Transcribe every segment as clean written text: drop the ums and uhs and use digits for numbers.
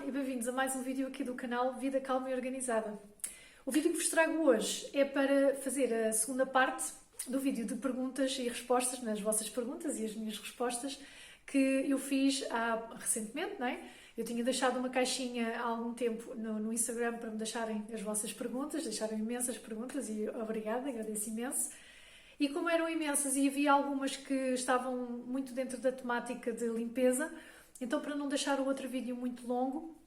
e bem-vindos a mais um vídeo aqui do canal Vida Calma e Organizada. O vídeo que vos trago hoje é para fazer a segunda parte do vídeo de perguntas e respostas, nas vossas perguntas e as minhas respostas, que eu fiz recentemente, não é? Eu tinha deixado uma caixinha há algum tempo no Instagram para me deixarem as vossas perguntas, deixaram imensas perguntas e obrigada, agradeço imenso. E como eram imensas e havia algumas que estavam muito dentro da temática de limpeza, então para não deixar o outro vídeo muito longo,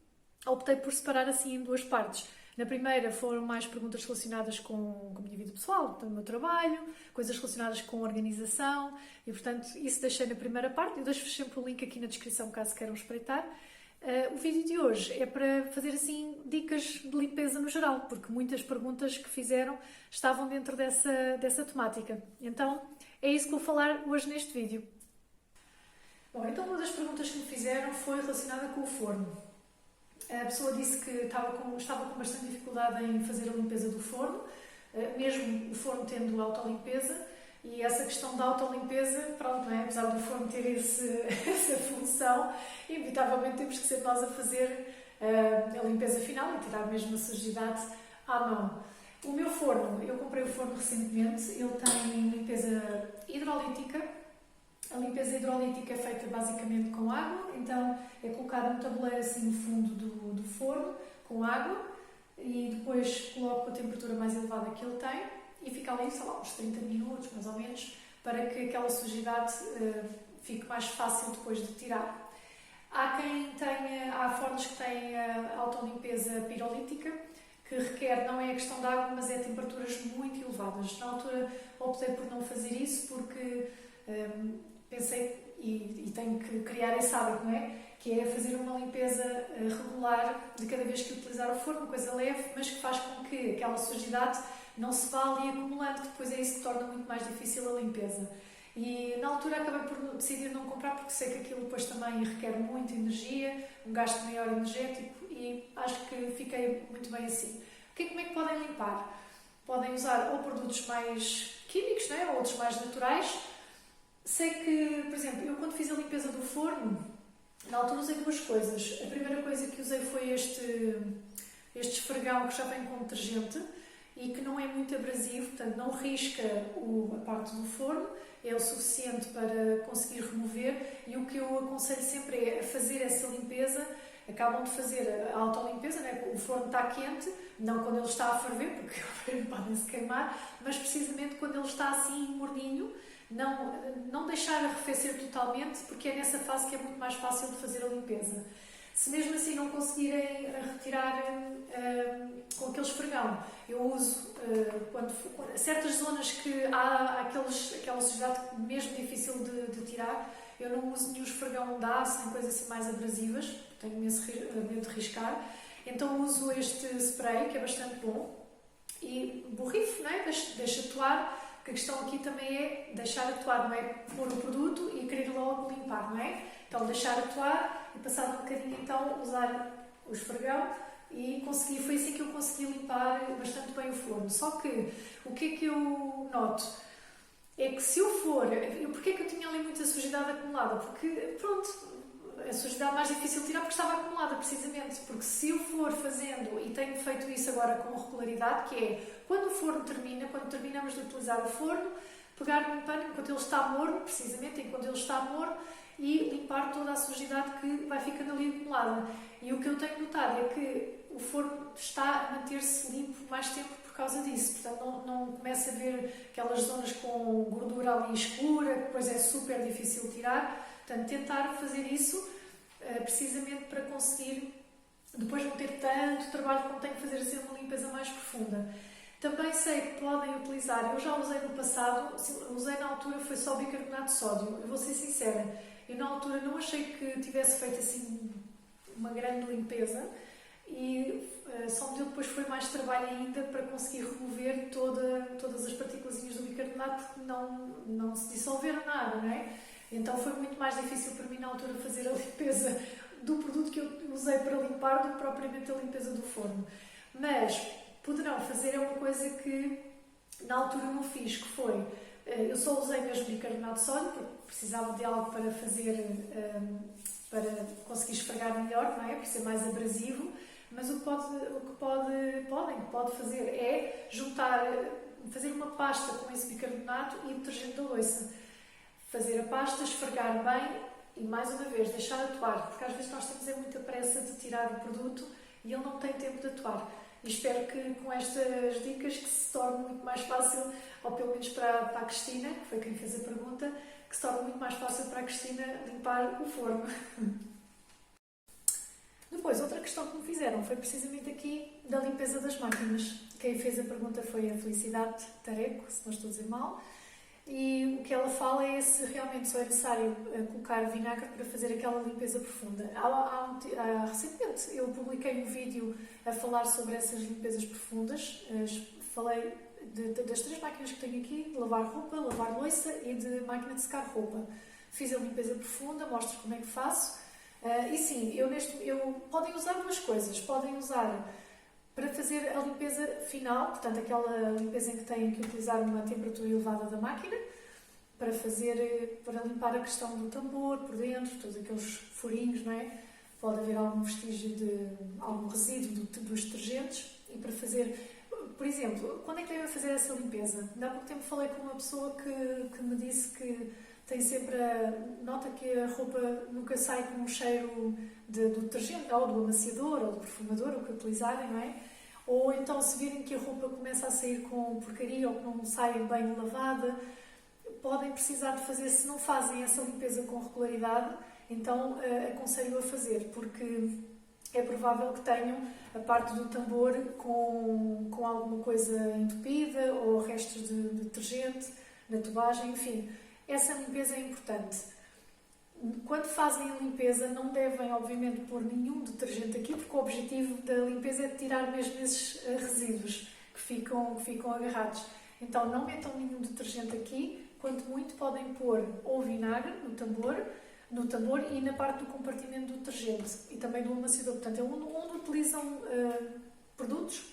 optei por separar assim em duas partes. Na primeira foram mais perguntas relacionadas com a minha vida pessoal, com o meu trabalho, coisas relacionadas com a organização e, portanto, isso deixei na primeira parte. Eu deixo-vos sempre o link aqui na descrição caso queiram espreitar. O vídeo de hoje é para fazer assim dicas de limpeza no geral, porque muitas perguntas que fizeram estavam dentro dessa temática. Então, é isso que vou falar hoje neste vídeo. Bom, então uma das perguntas que me fizeram foi relacionada com o forno. A pessoa disse que estava com bastante dificuldade em fazer a limpeza do forno, mesmo o forno tendo autolimpeza, e essa questão da autolimpeza, pronto, não é? Apesar do forno ter essa função, inevitavelmente temos que ser nós a fazer a limpeza final e tirar mesmo a sujidade à mão. O meu forno, eu comprei o forno recentemente, ele tem limpeza hidrolítica. A limpeza hidrolítica é feita basicamente com água, então é colocada um tabuleiro assim no fundo do forno, com água, e depois coloco a temperatura mais elevada que ele tem e fica ali, sei lá, uns 30 minutos, mais ou menos, para que aquela sujidade fique mais fácil depois de tirar. Há fornos que têm a autolimpeza pirolítica, que requer, não é a questão da água, mas é temperaturas muito elevadas. Na altura optei por não fazer isso porque pensei, e tenho que criar esse hábito, não é? Que é fazer uma limpeza regular de cada vez que utilizar o forno, coisa leve, mas que faz com que aquela sujidade não se vá ali acumulando, que depois é isso que torna muito mais difícil a limpeza. E na altura acabei por decidir não comprar, porque sei que aquilo depois também requer muita energia, um gasto maior energético, e acho que fiquei muito bem assim. Como é que podem limpar? Podem usar ou produtos mais químicos, não é? Ou outros mais naturais. Sei que, por exemplo, eu quando fiz a limpeza do forno, na altura usei duas coisas. A primeira coisa que usei foi este esfregão que já vem com detergente e que não é muito abrasivo, portanto não risca a parte do forno, é o suficiente para conseguir remover, e o que eu aconselho sempre é fazer essa limpeza. Acabam de fazer a autolimpeza, né? O forno está quente, não quando ele está a ferver, porque podem-se queimar, mas precisamente quando ele está assim morninho, não deixar arrefecer totalmente, porque é nessa fase que é muito mais fácil de fazer a limpeza. Se mesmo assim não conseguirem retirar com aquele esfregão, eu uso quando certas zonas que há aquela sujidade mesmo difícil de tirar, eu não uso nenhum esfregão de aço, nem coisas assim mais abrasivas, tenho imenso medo de riscar, então uso este spray que é bastante bom e borrifo, não é? Deixo atuar. A questão aqui também é deixar atuar, não é pôr o produto e querer logo limpar, não é? Então deixar atuar e passar um bocadinho então usar o esfregão e foi assim que eu consegui limpar bastante bem o forno. Só que o que é que eu noto? É que se eu for... Porquê é que eu tinha ali muita sujidade acumulada? Porque, pronto, a sujidade mais difícil de tirar porque estava acumulada, precisamente. Porque se eu for fazendo, e tenho feito isso agora com regularidade, que é quando o forno termina, quando terminamos de utilizar o forno, pegar num pano enquanto ele está morno, precisamente enquanto ele está morno, e limpar toda a sujidade que vai ficando ali acumulada. E o que eu tenho notado é que o forno está a manter-se limpo mais tempo por causa disso. Portanto, não começa a ver aquelas zonas com gordura ali escura, que depois é super difícil de tirar. Portanto, tentar fazer isso precisamente para conseguir depois não ter tanto trabalho como tenho que fazer assim uma limpeza mais profunda. Também sei que podem utilizar, eu já usei no passado, usei na altura foi só bicarbonato de sódio. Eu vou ser sincera, eu na altura não achei que tivesse feito assim uma grande limpeza e só me deu depois foi mais trabalho ainda para conseguir remover todas as partículas do bicarbonato que não se dissolveram nada, não é? Então foi muito mais difícil para mim na altura fazer a limpeza do produto que eu usei para limpar do que propriamente a limpeza do forno. Mas poderão fazer uma coisa que na altura não fiz, que foi, eu só usei mesmo bicarbonato de sódio, porque precisava de algo para fazer para conseguir esfregar melhor, não é? Por ser mais abrasivo, mas o que pode fazer é fazer uma pasta com esse bicarbonato e detergente da louça. Fazer a pasta, esfregar bem e, mais uma vez, deixar atuar, porque às vezes nós temos muita pressa de tirar o produto e ele não tem tempo de atuar. E espero que com estas dicas que se torne muito mais fácil, ou pelo menos para a Cristina, que foi quem fez a pergunta, que se torne muito mais fácil para a Cristina limpar o forno. Depois, outra questão que me fizeram foi precisamente aqui da limpeza das máquinas. Quem fez a pergunta foi a Felicidade Tareco, se não estou a dizer mal, e o que ela fala é se realmente só é necessário colocar vinagre para fazer aquela limpeza profunda. Recentemente eu publiquei um vídeo a falar sobre essas limpezas profundas. Falei das 3 máquinas que tenho aqui, de lavar roupa, lavar louça e de máquina de secar roupa. Fiz a limpeza profunda, mostro como é que faço. E sim, podem usar 2 coisas. Podem usar para fazer a limpeza final, portanto aquela limpeza em que têm que utilizar uma temperatura elevada da máquina, para limpar a questão do tambor por dentro, todos aqueles furinhos, não é? Pode haver algum vestígio algum resíduo dos detergentes. E para fazer, por exemplo, quando é que devem fazer essa limpeza? Há pouco tempo falei com uma pessoa que me disse que tem sempre nota que a roupa nunca sai com um cheiro do detergente, ou do amaciador, ou do perfumador, o que utilizarem, não é? Ou então, se virem que a roupa começa a sair com porcaria ou que não sai bem lavada, podem precisar de fazer. Se não fazem essa limpeza com regularidade, então aconselho a fazer, porque é provável que tenham a parte do tambor com alguma coisa entupida ou restos de detergente na tubagem, enfim. Essa limpeza é importante. Quando fazem a limpeza, não devem, obviamente, pôr nenhum detergente aqui, porque o objetivo da limpeza é tirar mesmo esses resíduos que ficam agarrados. Então, não metam nenhum detergente aqui. Quanto muito, podem pôr ou vinagre no tambor e na parte do compartimento do detergente e também do amaciador. Portanto, onde utilizam produtos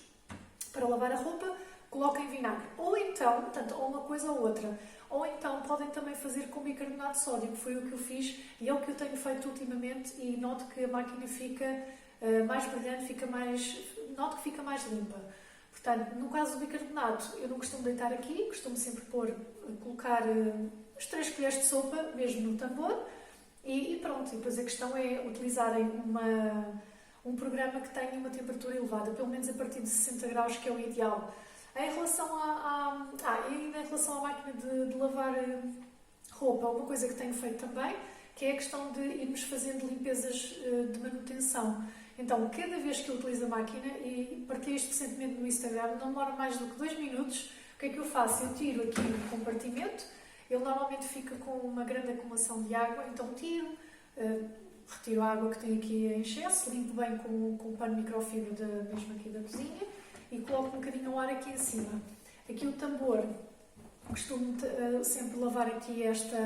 para lavar a roupa, coloquem vinagre. Ou então, portanto, ou uma coisa ou outra. Ou então podem também fazer com bicarbonato de sódio, que foi o que eu fiz e é o que eu tenho feito ultimamente, e noto que a máquina fica mais brilhante, noto que fica mais limpa. Portanto, no caso do bicarbonato, eu não costumo deitar aqui, costumo sempre colocar uns 3 colheres de sopa, mesmo no tambor, e pronto. E depois a questão é utilizarem um programa que tenha uma temperatura elevada, pelo menos a partir de 60 graus, que é o ideal. Em relação em relação à máquina de lavar roupa, uma coisa que tenho feito também, que é a questão de irmos fazendo limpezas de manutenção. Então, cada vez que eu utilizo a máquina, e partilhei isto recentemente no Instagram, não demora mais do que 2 minutos, o que é que eu faço? Eu tiro aqui o compartimento, ele normalmente fica com uma grande acumulação de água, então tiro, retiro a água que tem aqui em excesso, limpo bem com o pano microfibra mesmo aqui da cozinha, e coloco um bocadinho o ar aqui em cima. Aqui o tambor, costumo sempre lavar aqui esta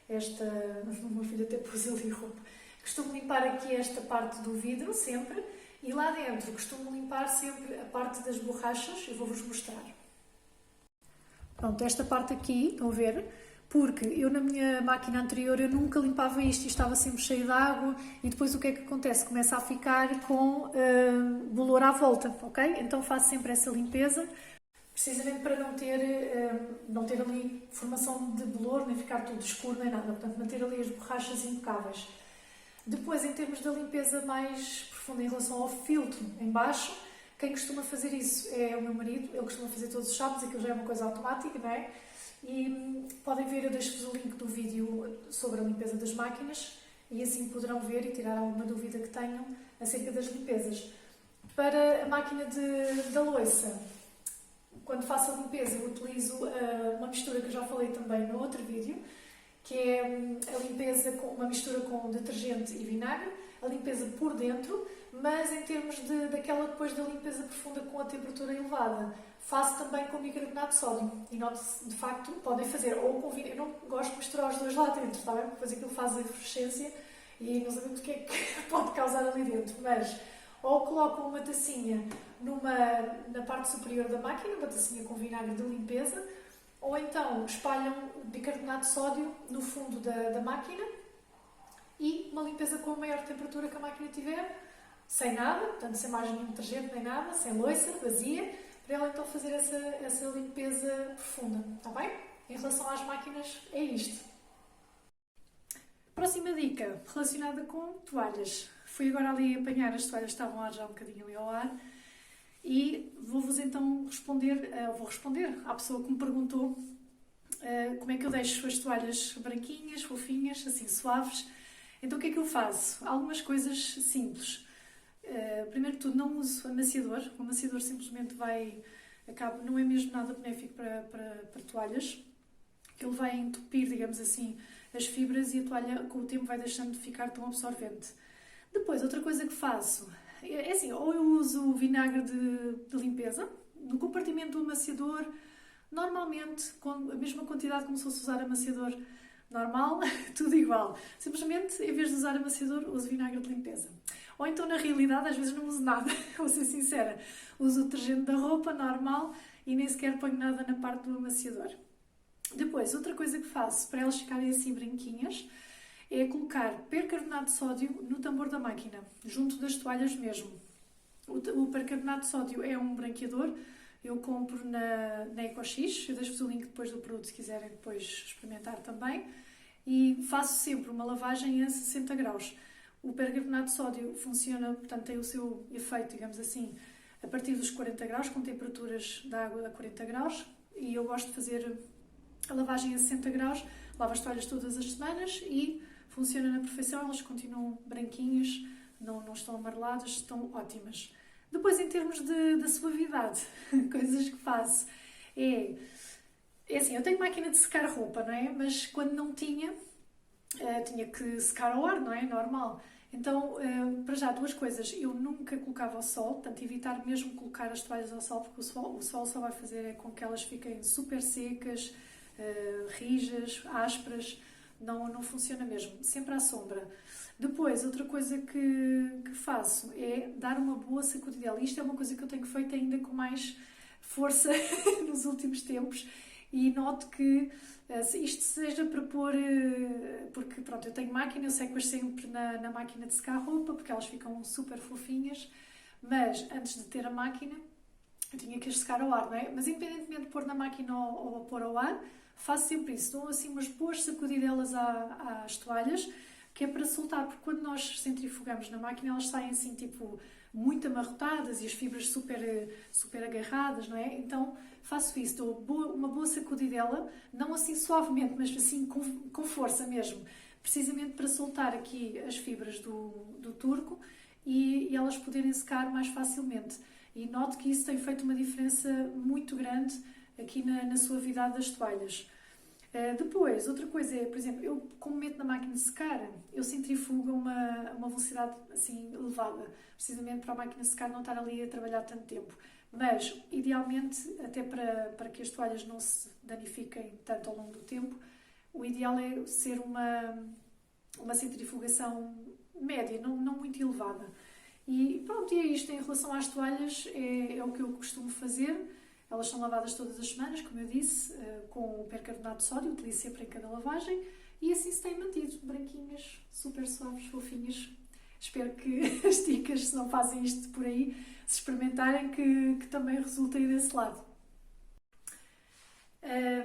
o meu filho até pôs ali roupa, costumo limpar aqui esta parte do vidro sempre, e lá dentro costumo limpar sempre a parte das borrachas. Eu vou-vos mostrar. Pronto, esta parte aqui, estão a ver? Porque eu na minha máquina anterior eu nunca limpava isto e estava sempre cheio de água, e depois o que é que acontece? Começa a ficar com bolor à volta, ok? Então faço sempre essa limpeza, precisamente para não ter ali formação de bolor, nem ficar tudo escuro, nem nada. Portanto, manter ali as borrachas impecáveis. Depois, em termos da limpeza mais profunda em relação ao filtro em baixo, quem costuma fazer isso é o meu marido. Ele costuma fazer todos os sábados, aquilo já é uma coisa automática, não é? E podem ver, eu deixo-vos o link do vídeo sobre a limpeza das máquinas, e assim poderão ver e tirar alguma dúvida que tenham acerca das limpezas. Para a máquina da louça, quando faço a limpeza, eu utilizo uma mistura que eu já falei também no outro vídeo, que é a limpeza com uma mistura com detergente e vinagre, a limpeza por dentro, mas em termos daquela depois da limpeza profunda com a temperatura elevada. Faço também com bicarbonato de sódio, e note-se, de facto, podem fazer ou com vinagre. Eu não gosto de misturar os dois lá dentro, está bem? Porque depois aquilo faz a efervescência e não sabemos o que é que pode causar ali dentro, mas ou colocam uma tacinha na parte superior da máquina, uma tacinha com vinagre de limpeza, ou então espalham bicarbonato de sódio no fundo da máquina e uma limpeza com a maior temperatura que a máquina tiver, sem nada, portanto sem mais nenhum detergente nem nada, sem loiça, vazia, para ela então fazer essa limpeza profunda, está bem? Em relação às máquinas, é isto. Próxima dica, relacionada com toalhas. Fui agora ali apanhar as toalhas que estavam lá já um bocadinho ali ao ar e vou-vos então vou responder à pessoa que me perguntou como é que eu deixo as toalhas branquinhas, fofinhas, assim suaves. Então o que é que eu faço? Algumas coisas simples. Primeiro de tudo, não uso amaciador. O amaciador simplesmente não é mesmo nada benéfico para toalhas, que ele vai entupir, digamos assim, as fibras e a toalha com o tempo vai deixando de ficar tão absorvente. Depois, outra coisa que faço é assim, ou eu uso vinagre de limpeza, no compartimento do amaciador, normalmente com a mesma quantidade como se fosse usar amaciador normal, tudo igual. Simplesmente, em vez de usar amaciador, uso vinagre de limpeza. Ou então, na realidade, às vezes não uso nada, vou ser sincera. Uso o detergente da roupa normal e nem sequer ponho nada na parte do amaciador. Depois, outra coisa que faço para elas ficarem assim branquinhas é colocar percarbonato de sódio no tambor da máquina, junto das toalhas mesmo. O percarbonato de sódio é um branqueador, eu compro na EcoX, eu deixo-vos o link depois do produto se quiserem depois experimentar também, e faço sempre uma lavagem a 60 graus. O percarbonato de sódio funciona, portanto tem o seu efeito, digamos assim, a partir dos 40 graus, com temperaturas da água a 40 graus, e eu gosto de fazer a lavagem a 60 graus, lavo as toalhas todas as semanas e funciona na perfeição, elas continuam branquinhas, não estão amareladas, estão ótimas. Depois, em termos de suavidade, coisas que faço, é assim, eu tenho máquina de secar roupa, não é? Mas quando não tinha que secar ao ar, não é? Normal. Então, para já, duas coisas. Eu nunca colocava ao sol, portanto, evitar mesmo colocar as toalhas ao sol, porque o sol só vai fazer com que elas fiquem super secas, rijas, ásperas. Não funciona mesmo. Sempre à sombra. Depois, outra coisa que faço é dar uma boa sacudidela. Isto é uma coisa que eu tenho feito ainda com mais força nos últimos tempos e noto que isto seja para pôr, porque pronto, eu tenho máquina, eu seco-as sempre na máquina de secar roupa, porque elas ficam super fofinhas, mas antes de ter a máquina, eu tinha que as secar ao ar, não é? Mas independentemente de pôr na máquina ou pôr ao ar, faço sempre isso, dou assim umas boas sacudidelas às toalhas, que é para soltar, porque quando nós centrifugamos na máquina, elas saem assim, tipo, muito amarrotadas e as fibras super agarradas, não é? Então faço isso, dou uma boa sacudidela, não assim suavemente, mas assim com força mesmo, precisamente para soltar aqui as fibras do turco e elas poderem secar mais facilmente. E noto que isso tem feito uma diferença muito grande aqui na suavidade das toalhas. Depois, outra coisa é, por exemplo, eu como meto na máquina de secar, eu centrifugo a uma velocidade assim elevada, precisamente para a máquina de secar não estar ali a trabalhar tanto tempo. Mas, idealmente, até para que as toalhas não se danifiquem tanto ao longo do tempo, o ideal é ser uma centrifugação média, não muito elevada. E pronto, e é isto. Em relação às toalhas, é o que eu costumo fazer. Elas são lavadas todas as semanas, como eu disse, com o percarbonato de sódio, utilizo sempre em cada lavagem, e assim se têm mantido, branquinhas, super suaves, fofinhas. Espero que as dicas, se não fazem isto por aí, se experimentarem, que também resultem desse lado.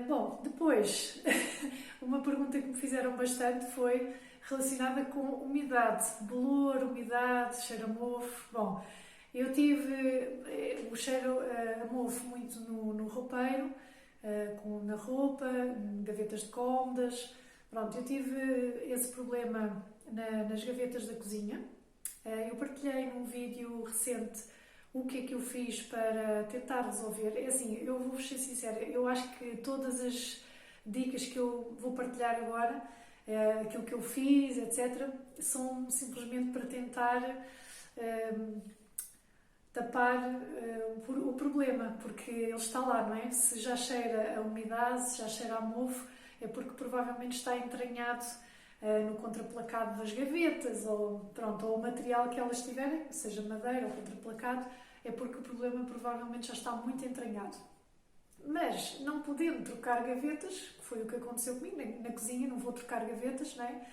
Bom, depois, uma pergunta que me fizeram bastante foi relacionada com umidade, bolor, umidade, cheiro a mofo. Bom, eu tive o cheiro a mofo muito no roupeiro, na roupa, gavetas de cômodas. Pronto, eu tive esse problema nas gavetas da cozinha. Eu partilhei num vídeo recente o que é que eu fiz para tentar resolver. É assim, eu vou ser sincera, eu acho que todas as dicas que eu vou partilhar agora, aquilo que eu fiz, etc., são simplesmente para tentar tapar o problema, porque ele está lá, não é? Se já cheira a umidade, se já cheira a mofo, é porque provavelmente está entranhado no contraplacado das gavetas ou, pronto, ou o material que elas tiverem, seja madeira ou contraplacado, é porque o problema provavelmente já está muito entranhado. Mas, não podendo trocar gavetas, que foi o que aconteceu comigo, na cozinha não vou trocar gavetas, não é?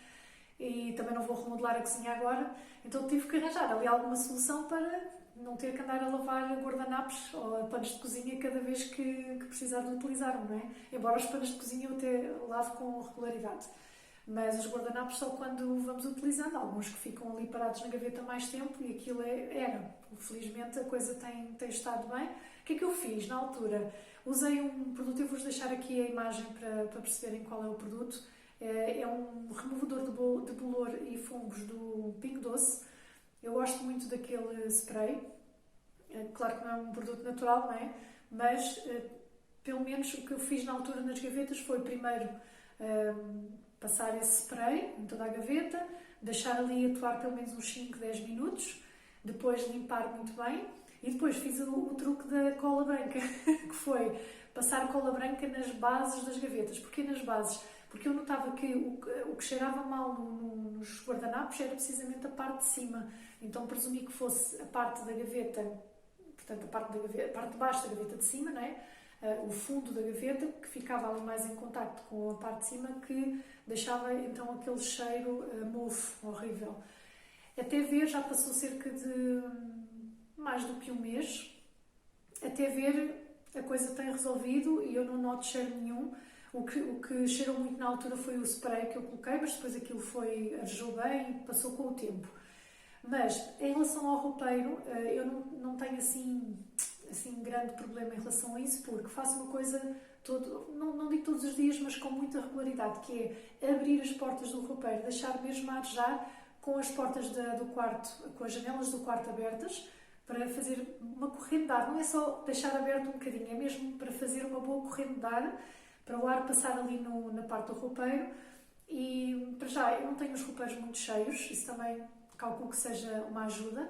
e também não vou remodelar a cozinha agora, então tive que arranjar ali alguma solução para não ter que andar a lavar guardanapos ou panos de cozinha cada vez que precisar de utilizar, não é? Embora os panos de cozinha eu até lavo com regularidade. Mas os guardanapos só quando vamos utilizando, alguns que ficam ali parados na gaveta mais tempo e aquilo era. Felizmente a coisa tem estado bem. O que é que eu fiz na altura? Usei um produto, eu vou-vos deixar aqui a imagem para perceberem qual é o produto. É um removedor de bolor e fungos do Pingo Doce. Eu gosto muito daquele spray. Claro que não é um produto natural, não é? Mas pelo menos o que eu fiz na altura nas gavetas foi primeiro passar esse spray em toda a gaveta, deixar ali atuar pelo menos uns 5, 10 minutos, depois limpar muito bem e depois fiz o truque da cola branca, que foi passar cola branca nas bases das gavetas. Porquê nas bases? Porque eu notava que o que cheirava mal nos guardanapos era precisamente a parte de cima. Então presumi que fosse a parte da gaveta, portanto a parte de baixo da gaveta de cima, não é? O fundo da gaveta, que ficava ali mais em contacto com a parte de cima, que deixava então aquele cheiro mofo, horrível. Até ver, já passou cerca de mais do que um mês, até ver a coisa tem resolvido e eu não noto cheiro nenhum. O que cheirou muito na altura foi o spray que eu coloquei, mas depois aquilo arejou bem e passou com o tempo. Mas em relação ao roupeiro, eu não tenho assim grande problema em relação a isso, porque faço uma coisa, não digo todos os dias, mas com muita regularidade, que é abrir as portas do roupeiro, deixar mesmo a arejar com as portas do quarto, com as janelas do quarto abertas, para fazer uma corrente de ar. Não é só deixar aberto um bocadinho, é mesmo para fazer uma boa corrente de ar, para o ar passar ali na parte do roupeiro. E para já, eu não tenho os roupeiros muito cheios, isso também calculo que seja uma ajuda.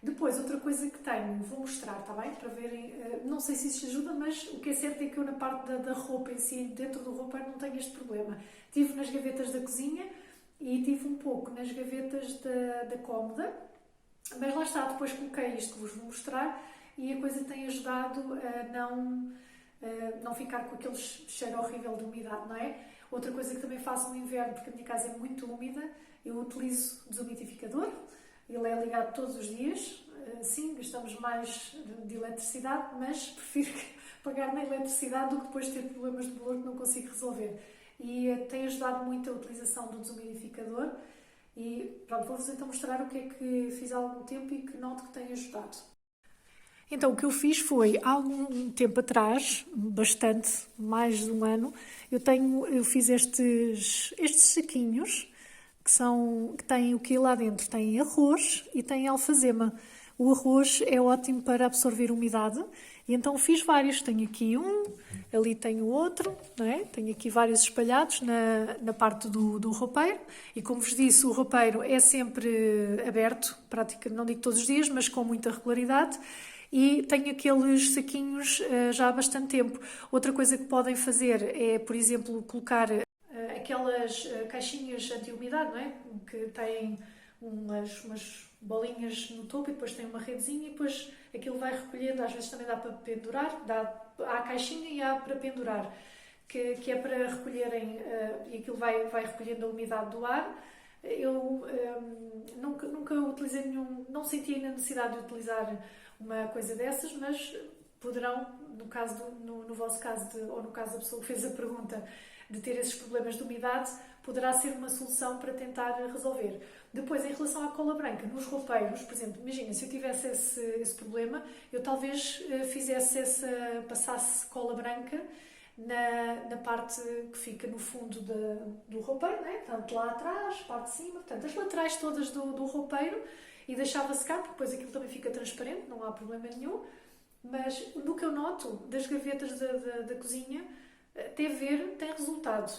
Depois, outra coisa que tenho, vou mostrar, está bem? Para verem, não sei se isso ajuda, mas o que é certo é que eu na parte da roupa em si, dentro do roupeiro, não tenho este problema. Tive nas gavetas da cozinha e tive um pouco nas gavetas da cômoda, mas lá está, depois coloquei isto que vos vou mostrar e a coisa tem ajudado a não ficar com aquele cheiro horrível de umidade, não é? Outra coisa que também faço no inverno, porque a minha casa é muito úmida, eu utilizo desumidificador. Ele é ligado todos os dias. Sim, gastamos mais de eletricidade, mas prefiro pagar na eletricidade do que depois ter problemas de bolor que não consigo resolver. E tem ajudado muito a utilização do desumidificador. E pronto, vou-vos então mostrar o que é que fiz há algum tempo e que noto que tem ajudado. Então, o que eu fiz foi, há algum tempo atrás, bastante, mais de um ano, eu fiz estes saquinhos que têm o que lá dentro? Tem arroz e tem alfazema. O arroz é ótimo para absorver umidade e então fiz vários. Tenho aqui um, ali tenho outro, não é? Tenho aqui vários espalhados na parte do roupeiro e como vos disse, o roupeiro é sempre aberto, praticamente, não digo todos os dias, mas com muita regularidade. E tenho aqueles saquinhos já há bastante tempo. Outra coisa que podem fazer é, por exemplo, colocar aquelas caixinhas anti-umidade, não é? Que têm umas bolinhas no topo e depois tem uma redezinha e depois aquilo vai recolhendo, às vezes também dá para pendurar, há a caixinha e há para pendurar, que é para recolherem, e aquilo vai recolhendo a umidade do ar. Eu nunca utilizei não senti ainda a necessidade de utilizar uma coisa dessas, mas poderão, no vosso caso, ou no caso da pessoa que fez a pergunta, de ter esses problemas de umidade, poderá ser uma solução para tentar resolver. Depois, em relação à cola branca, nos roupeiros, por exemplo, imagina, se eu tivesse esse problema, eu talvez passasse cola branca na parte que fica no fundo do roupeiro, né? Tanto lá atrás, parte de cima, portanto, as laterais todas do roupeiro, e deixava secar, porque depois aquilo também fica transparente, não há problema nenhum. Mas do que eu noto das gavetas da cozinha, até ver, tem resultado.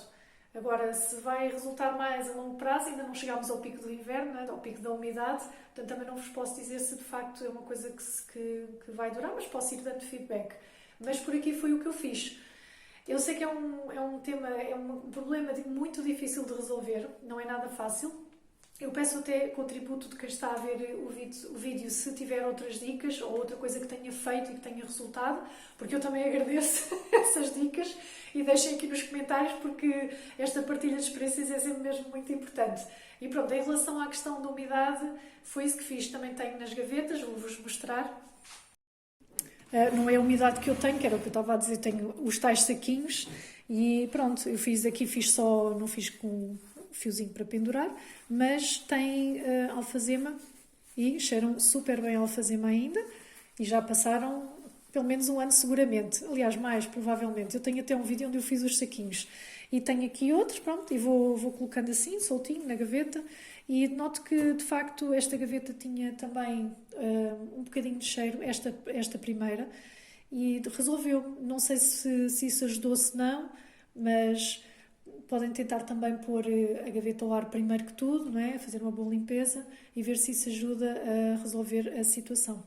Agora, se vai resultar mais a longo prazo, ainda não chegámos ao pico do inverno, né? Ao pico da umidade, portanto também não vos posso dizer se de facto é uma coisa que vai durar, mas posso ir dando feedback. Mas por aqui foi o que eu fiz. Eu sei que é um problema muito difícil de resolver, não é nada fácil. Eu peço até contributo de quem está a ver o vídeo se tiver outras dicas ou outra coisa que tenha feito e que tenha resultado, porque eu também agradeço essas dicas e deixem aqui nos comentários porque esta partilha de experiências é sempre mesmo muito importante. E pronto, em relação à questão da umidade, foi isso que fiz. Também tenho nas gavetas, vou-vos mostrar. Não é a umidade que eu tenho, que era o que eu estava a dizer, tenho os tais saquinhos e pronto, eu fiz aqui, não fiz com fiozinho para pendurar, mas tem alfazema e cheiram super bem a alfazema ainda e já passaram pelo menos um ano seguramente, aliás mais provavelmente. Eu tenho até um vídeo onde eu fiz os saquinhos e tenho aqui outros, pronto, e vou colocando assim, soltinho na gaveta e noto que de facto esta gaveta tinha também um bocadinho de cheiro, esta primeira, e resolveu. Não sei se isso ajudou, se não, mas podem tentar também pôr a gaveta ao ar primeiro que tudo, não é? Fazer uma boa limpeza e ver se isso ajuda a resolver a situação.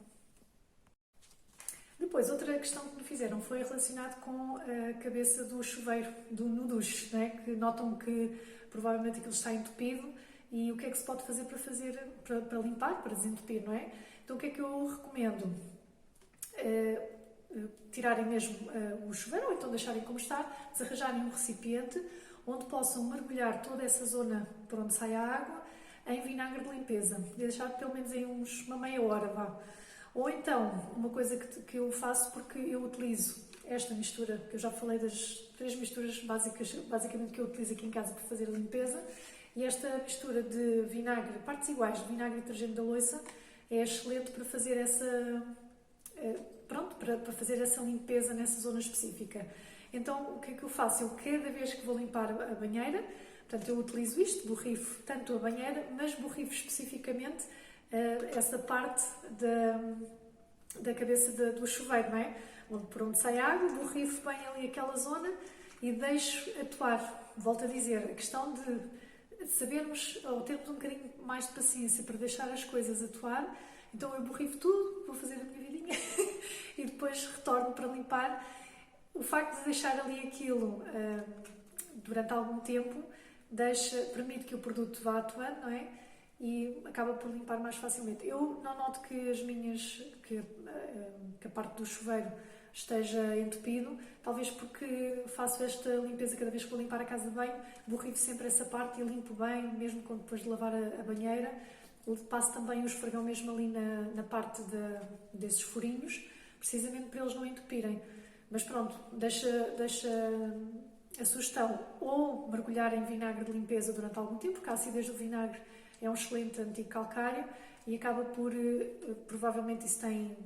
Depois, outra questão que me fizeram foi relacionado com a cabeça do chuveiro, no duche, não é? Que notam que provavelmente aquilo está entupido e o que é que se pode fazer para limpar, para desentupir, não é? Então o que é que eu recomendo? Tirarem mesmo o chuveiro ou então deixarem como está, desarranjarem um recipiente onde possam mergulhar toda essa zona por onde sai a água em vinagre de limpeza. Deixar pelo menos em uma meia hora, vá. Ou então, uma coisa que eu faço porque eu utilizo esta mistura, que eu já falei das 3 misturas básicas, basicamente que eu utilizo aqui em casa para fazer a limpeza, e esta mistura de vinagre, partes iguais de vinagre e detergente da louça, é excelente para fazer para fazer essa limpeza nessa zona específica. Então, o que é que eu faço? Eu, cada vez que vou limpar a banheira, portanto, eu utilizo isto, borrifo tanto a banheira, mas borrifo especificamente essa parte da cabeça do chuveiro, não é? Por onde sai a água, borrifo bem ali aquela zona e deixo atuar. Volto a dizer, a questão de sabermos, ou termos um bocadinho mais de paciência para deixar as coisas atuar. Então eu borrifo tudo, vou fazer a minha vidinha e depois retorno para limpar. O facto de deixar ali aquilo durante algum tempo permite que o produto vá atuando, não é? E acaba por limpar mais facilmente. Eu não noto que que a parte do chuveiro esteja entupido, talvez porque faço esta limpeza cada vez que vou limpar a casa de banho, borrifo sempre essa parte e limpo bem, mesmo quando depois de lavar a banheira. Eu passo também o esfregão mesmo ali na parte desses furinhos, precisamente para eles não entupirem. Mas pronto, deixa a sugestão ou mergulhar em vinagre de limpeza durante algum tempo, porque a acidez do vinagre é um excelente anticalcário e acaba por, provavelmente isso tem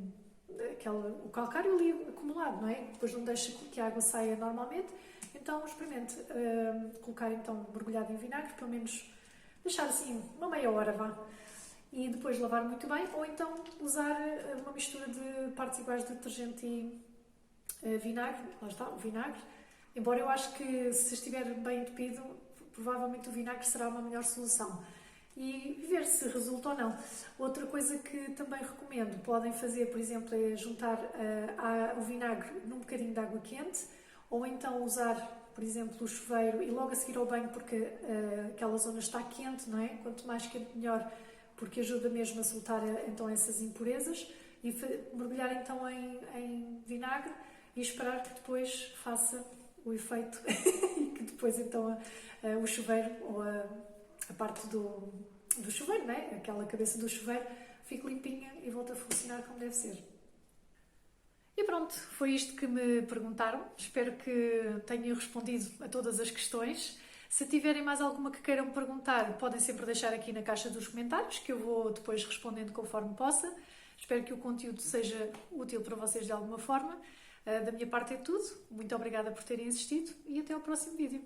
o calcário ali acumulado, não é? Depois não deixa que a água saia normalmente, então experimente colocar então mergulhado em vinagre, pelo menos deixar assim uma meia hora, vá. E depois lavar muito bem, ou então usar uma mistura de partes iguais de detergente e vinagre, lá está, o vinagre. Embora eu acho que se estiver bem entupido, provavelmente o vinagre será uma melhor solução. E ver se resulta ou não. Outra coisa que também recomendo, podem fazer, por exemplo, é juntar o vinagre num bocadinho de água quente, ou então usar, por exemplo, o chuveiro e logo a seguir ao banho, porque aquela zona está quente, não é? Quanto mais quente melhor, porque ajuda mesmo a soltar então essas impurezas, e mergulhar então em vinagre e esperar que depois faça o efeito e que depois então o chuveiro ou a parte do chuveiro, não é? Aquela cabeça do chuveiro fique limpinha e volta a funcionar como deve ser. E pronto, foi isto que me perguntaram. Espero que tenha respondido a todas as questões. Se tiverem mais alguma que queiram perguntar, podem sempre deixar aqui na caixa dos comentários, que eu vou depois respondendo conforme possa. Espero que o conteúdo seja útil para vocês de alguma forma. Da minha parte é tudo. Muito obrigada por terem assistido e até ao próximo vídeo.